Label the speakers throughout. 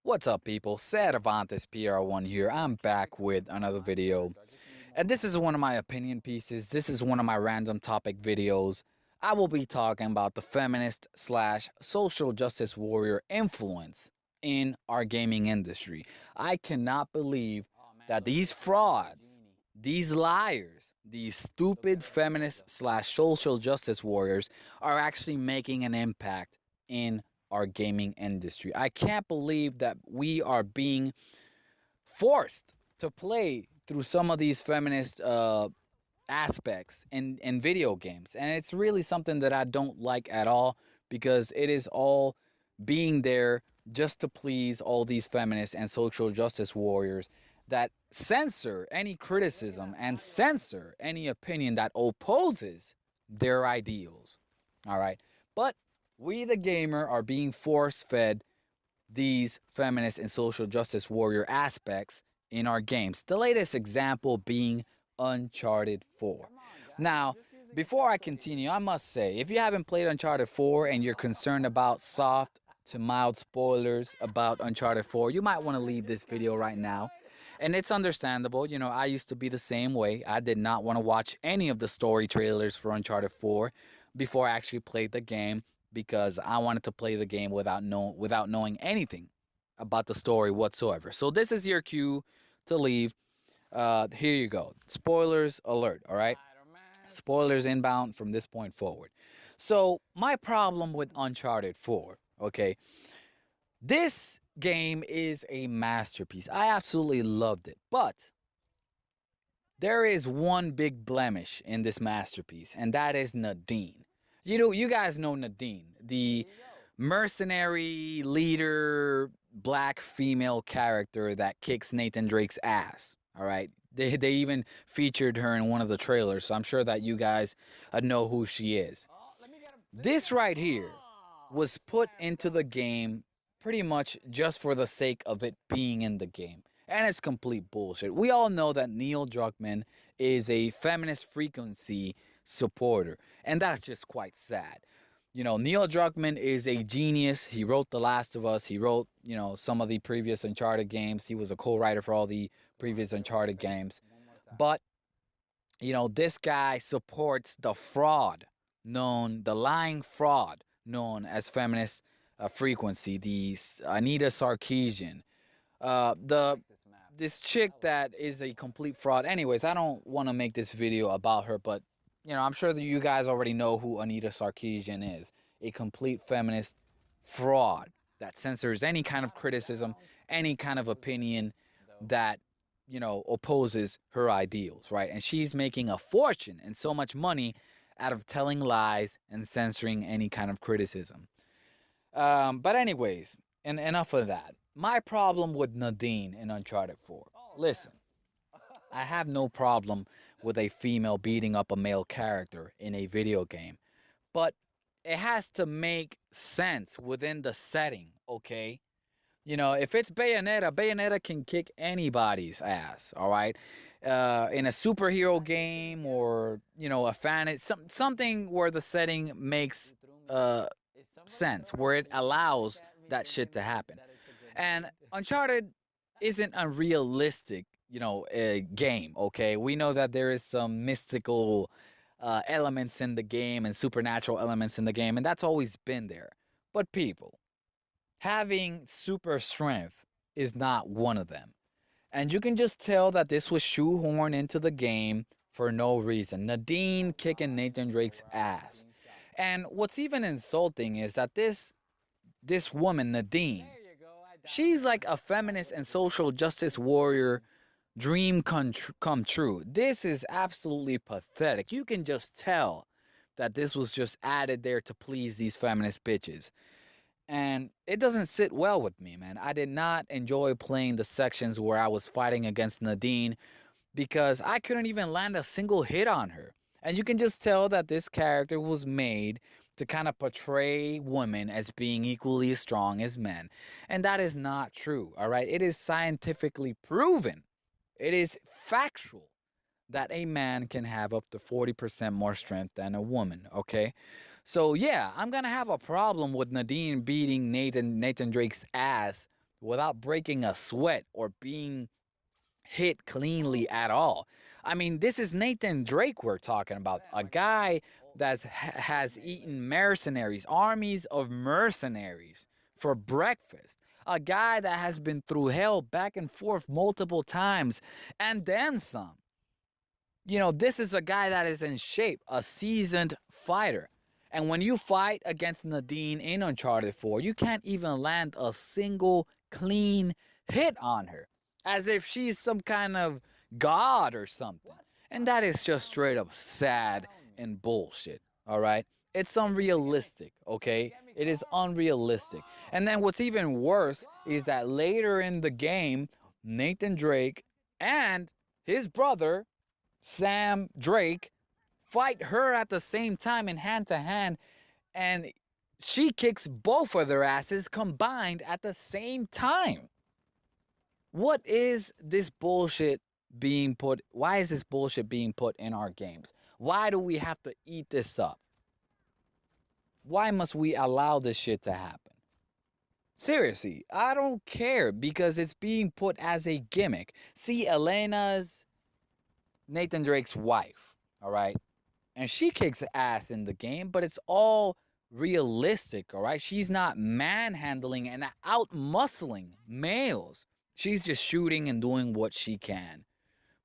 Speaker 1: What's up, people? Cervantes PR1 here. I'm back with another video. And this is one of my opinion pieces. This is one of my random topic videos. I will be talking about the feminist slash social justice warrior influence in our gaming industry. I cannot believe that these frauds, these liars, these stupid feminist slash social justice warriors are actually making an impact in our gaming industry. I can't believe that we are being forced to play through some of these feminist aspects in video games. And it's really something that I don't like at all because it is all being there just to please all these feminists and social justice warriors that censor any criticism and censor any opinion that opposes their ideals. All right. But we, the gamer, are being force fed these feminist and social justice warrior aspects in our games. The latest example being Uncharted 4. Now, before I continue, I must say, if you haven't played Uncharted 4 and you're concerned about soft to mild spoilers about Uncharted 4, you might want to leave this video right now. And it's understandable. You know, I used to be the same way. I did not want to watch any of the story trailers for Uncharted 4 before I actually played the game because I wanted to play the game without knowing anything about the story whatsoever. So this is your cue to leave. Here you go. Spoilers alert, all right? Spoilers inbound from this point forward. So my problem with Uncharted 4, okay? This game is a masterpiece. I absolutely loved it. But there is one big blemish in this masterpiece, and that is Nadine. You guys know Nadine, the mercenary leader, black female character that kicks Nathan Drake's ass. All right, they even featured her in one of the trailers, so I'm sure that you guys know who she is. This right here was put into the game pretty much just for the sake of it being in the game. And it's complete bullshit. We all know that Neil Druckmann is a feminist frequency supporter. And that's just quite sad. You know, Neil Druckmann is a genius. He wrote The Last of Us. He wrote, some of the previous Uncharted games. He was a co-writer for all the previous Uncharted games. But, this guy supports the lying fraud known as feminist frequency, the Anita Sarkeesian. This chick that is a complete fraud. Anyways, I don't want to make this video about her, but I'm sure that you guys already know who Anita Sarkeesian is. A complete feminist fraud that censors any kind of criticism, any kind of opinion that, opposes her ideals, right? And she's making a fortune and so much money out of telling lies and censoring any kind of criticism. But anyways, and enough of that. My problem with Nadine in Uncharted 4. Listen, I have no problem with a female beating up a male character in a video game. But it has to make sense within the setting, okay? If it's Bayonetta, Bayonetta can kick anybody's ass, all right? In a superhero game or, something where the setting makes sense, where it allows that shit to happen. And Uncharted isn't a realistic, game, okay? We know that there is some mystical elements in the game and supernatural elements in the game, and that's always been there. But people, having super strength is not one of them. And you can just tell that this was shoehorned into the game for no reason. Nadine kicking Nathan Drake's ass. And what's even insulting is that this woman, Nadine, she's like a feminist and social justice warrior dream come true. This is absolutely pathetic. You can just tell that this was just added there to please these feminist bitches. And it doesn't sit well with me, man. I did not enjoy playing the sections where I was fighting against Nadine because I couldn't even land a single hit on her. And you can just tell that this character was made to kind of portray women as being equally as strong as men. And that is not true, all right? It is scientifically proven. It is factual that a man can have up to 40% more strength than a woman, okay? So, yeah, I'm going to have a problem with Nadine beating Nathan Drake's ass without breaking a sweat or being hit cleanly at all. I mean, this is Nathan Drake we're talking about, a guy that has eaten mercenaries, armies of mercenaries for breakfast. A guy that has been through hell back and forth multiple times and then some. You know, this is a guy that is in shape, a seasoned fighter. And when you fight against Nadine in Uncharted 4, you can't even land a single clean hit on her, as if she's some kind of god or something. And that is just straight up sad and bullshit, all right? It's unrealistic, okay? It is unrealistic. And then what's even worse is that later in the game, Nathan Drake and his brother Sam Drake fight her at the same time in hand to hand, and she kicks both of their asses combined at the same time. What is this bullshit being put? Why is this bullshit being put in our games? Why do we have to eat this up? Why must we allow this shit to happen? Seriously, I don't care because it's being put as a gimmick. See, Elena's Nathan Drake's wife, all right? And she kicks ass in the game, but it's all realistic, all right? She's not manhandling and out muscling males. She's just shooting and doing what she can.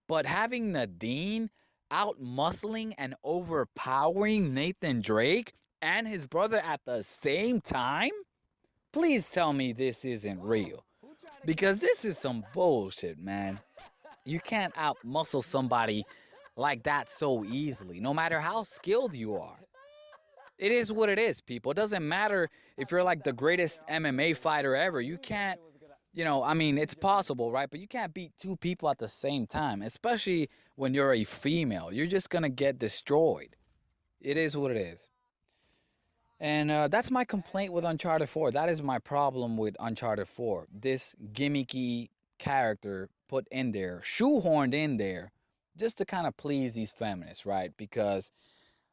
Speaker 1: But having Nadine out muscling and overpowering Nathan Drake and his brother at the same time? Please tell me this isn't real. Because this is some bullshit, man. You can't out muscle somebody like that so easily, no matter how skilled you are. It is what it is, people. It doesn't matter if you're like the greatest MMA fighter ever. You can't, I mean, it's possible, right? But you can't beat two people at the same time, especially when you're a female. You're just going to get destroyed. It is what it is. And that's my complaint with Uncharted 4. That is my problem with Uncharted 4. This gimmicky character put in there, shoehorned in there, just to kind of please these feminists, right? Because,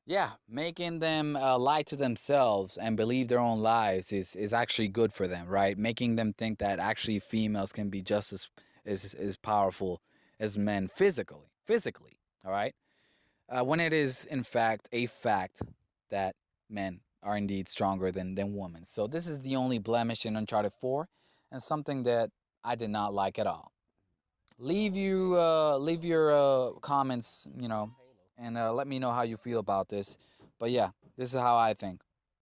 Speaker 1: yeah, making them lie to themselves and believe their own lies is actually good for them, right? Making them think that actually females can be just as powerful as men physically, all right? When it is, in fact, a fact that men are indeed stronger than women. So this is the only blemish in Uncharted 4 and something that I did not like at all. Leave your comments, and let me know how you feel about this. But yeah, this is how I think.